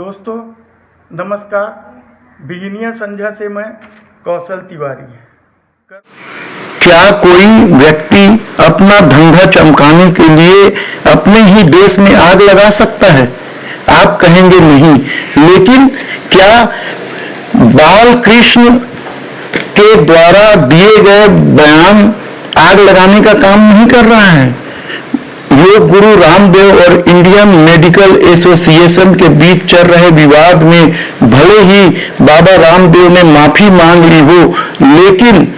दोस्तों नमस्कार। बिगिनिया संध्या से मैं कौशल तिवारी। क्या कोई व्यक्ति अपना धंधा चमकाने के लिए अपने ही देश में आग लगा सकता है? आप कहेंगे नहीं, लेकिन क्या बाल कृष्ण के द्वारा दिए गए बयान आग लगाने का काम नहीं कर रहा है? योग गुरु रामदेव और इंडियन मेडिकल एसोसिएशन के बीच चल रहे विवाद में भले ही बाबा रामदेव ने माफी मांग ली हो, लेकिन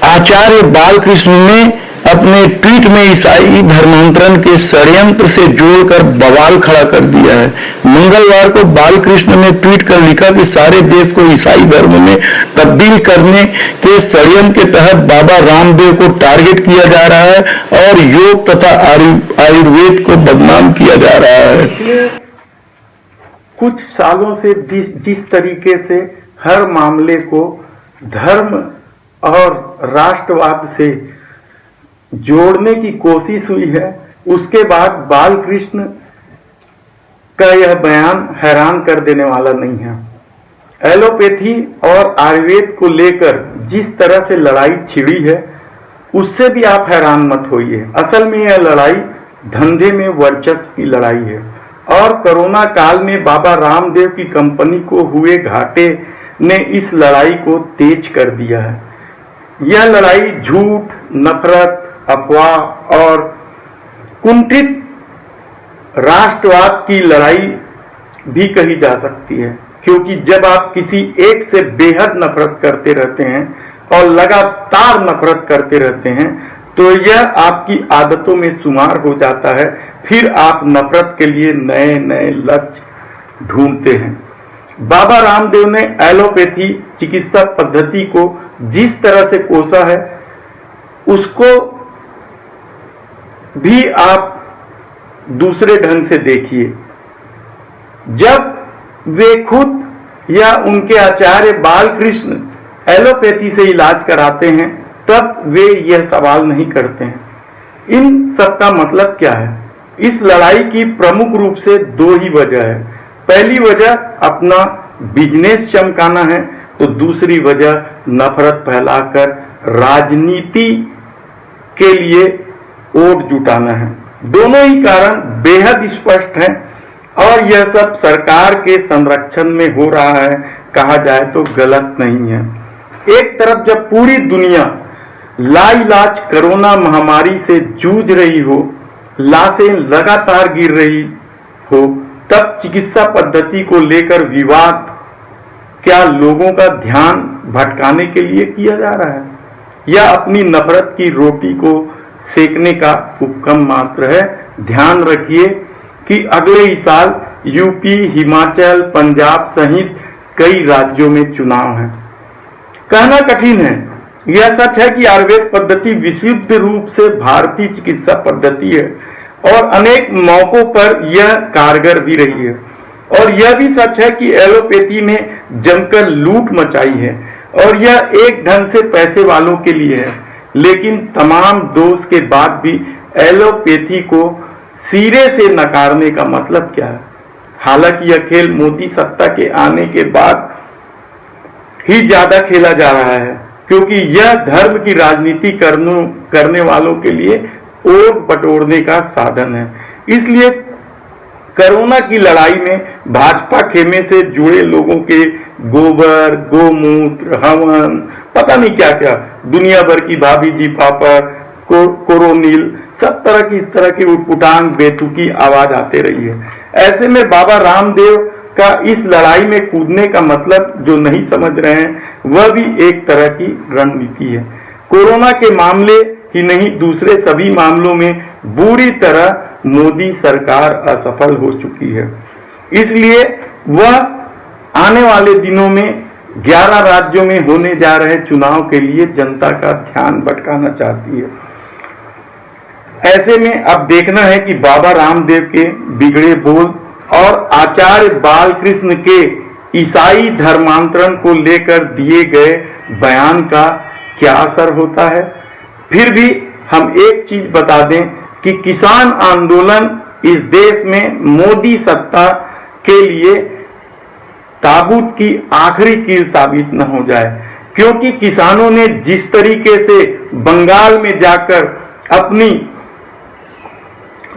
आचार्य बालकृष्ण ने अपने ट्वीट में ईसाई धर्मांतरण के षड्यंत्र से जोड़कर बवाल खड़ा कर दिया है। मंगलवार को बालकृष्ण ने ट्वीट कर लिखा कि सारे देश को ईसाई धर्म में तब्दील करने के षड्यंत्र के तहत बाबा रामदेव को टारगेट किया जा रहा है और योग तथा आयुर्वेद को बदनाम किया जा रहा है। कुछ सालों से जिस तरीके से हर मामले को धर्म और राष्ट्रवाद से जोड़ने की कोशिश हुई है, उसके बाद बालकृष्ण का यह बयान हैरान कर देने वाला नहीं है। एलोपैथी और आयुर्वेद को लेकर जिस तरह से लड़ाई छिड़ी है, उससे भी आप हैरान मत होइए। असल में यह लड़ाई धंधे में वर्चस्व की लड़ाई है और कोरोना काल में बाबा रामदेव की कंपनी को हुए घाटे ने इस लड़ाई को तेज कर दिया है। यह लड़ाई झूठ, नफरत, अफवाह और कुंठित राष्ट्रवाद की लड़ाई भी कही जा सकती है, क्योंकि जब आप किसी एक से बेहद नफरत करते रहते हैं और लगातार नफरत करते रहते हैं तो यह आपकी आदतों में शुमार हो जाता है। फिर आप नफरत के लिए नए नए लक्ष्य ढूंढते हैं। बाबा रामदेव ने एलोपैथी चिकित्सा पद्धति को जिस तरह से कोसा है, उसको भी आप दूसरे ढंग से देखिए। जब वे खुद या उनके आचार्य बालकृष्ण एलोपैथी से इलाज कराते हैं, तब वे यह सवाल नहीं करते हैं। इन सब का मतलब क्या है? इस लड़ाई की प्रमुख रूप से दो ही वजह है। पहली वजह अपना बिजनेस चमकाना है, तो दूसरी वजह नफरत फैलाकर राजनीति के लिए वोट जुटाना है। दोनों ही कारण बेहद स्पष्ट हैं और यह सब सरकार के संरक्षण में हो रहा है, कहा जाए तो गलत नहीं है। एक तरफ जब पूरी दुनिया लाइलाज कोरोना महामारी से जूझ रही हो, लाशें लगातार गिर रही हो, तब चिकित्सा पद्धति को लेकर विवाद क्या लोगों का ध्यान भटकाने के लिए किया जा रहा है या अपनी नफरत की रोटी को सेकने का उपक्रम मात्र है? ध्यान रखिए कि अगले ही साल यूपी, हिमाचल, पंजाब सहित कई राज्यों में चुनाव है। कहना कठिन है, यह सच है कि आयुर्वेद पद्धति विशुद्ध रूप से भारतीय चिकित्सा पद्धति है और अनेक मौकों पर यह कारगर भी रही है। और यह भी सच है कि एलोपैथी ने जमकर लूट मचाई है और यह एक ढंग से पैसे वालों के लिए है। लेकिन तमाम दोष के बाद भी एलोपैथी को सिरे से नकारने का मतलब क्या है? हालांकि यह खेल मोदी सत्ता के आने के बाद ही ज्यादा खेला जा रहा है, क्योंकि यह धर्म की राजनीति करने वालों के लिए वोट बटोरने का साधन है। इसलिए कोरोना की लड़ाई में भाजपा खेमे से जुड़े लोगों के गोबर, गोमूत्र, हवन, पता नहीं क्या क्या, दुनिया भर की भाभी जी पापड़, कोरोनिल, सब तरह की इस तरह की उटपुटांग बेतुकी आवाज आते रही है। ऐसे में बाबा रामदेव का इस लड़ाई में कूदने का मतलब जो नहीं समझ रहे हैं, वह भी एक तरह की रणनीति है। कोरोना के मामले ही नहीं, दूसरे सभी मामलों में बुरी तरह मोदी सरकार असफल हो चुकी है। इसलिए वह आने वाले दिनों में 11 राज्यों में होने जा रहे चुनाव के लिए जनता का ध्यान भटकाना चाहती है। ऐसे में अब देखना है कि बाबा रामदेव के बिगड़े बोल और आचार्य बालकृष्ण के ईसाई धर्मांतरण को लेकर दिए गए बयान का क्या असर होता है। फिर भी हम एक चीज बता दें कि किसान आंदोलन इस देश में मोदी सत्ता के लिए ताबूत की आखिरी कील साबित न हो जाए, क्योंकि किसानों ने जिस तरीके से बंगाल में जाकर अपनी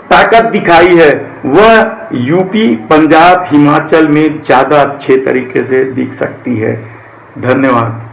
ताकत दिखाई है वह यूपी, पंजाब, हिमाचल में ज्यादा अच्छे तरीके से दिख सकती है। धन्यवाद।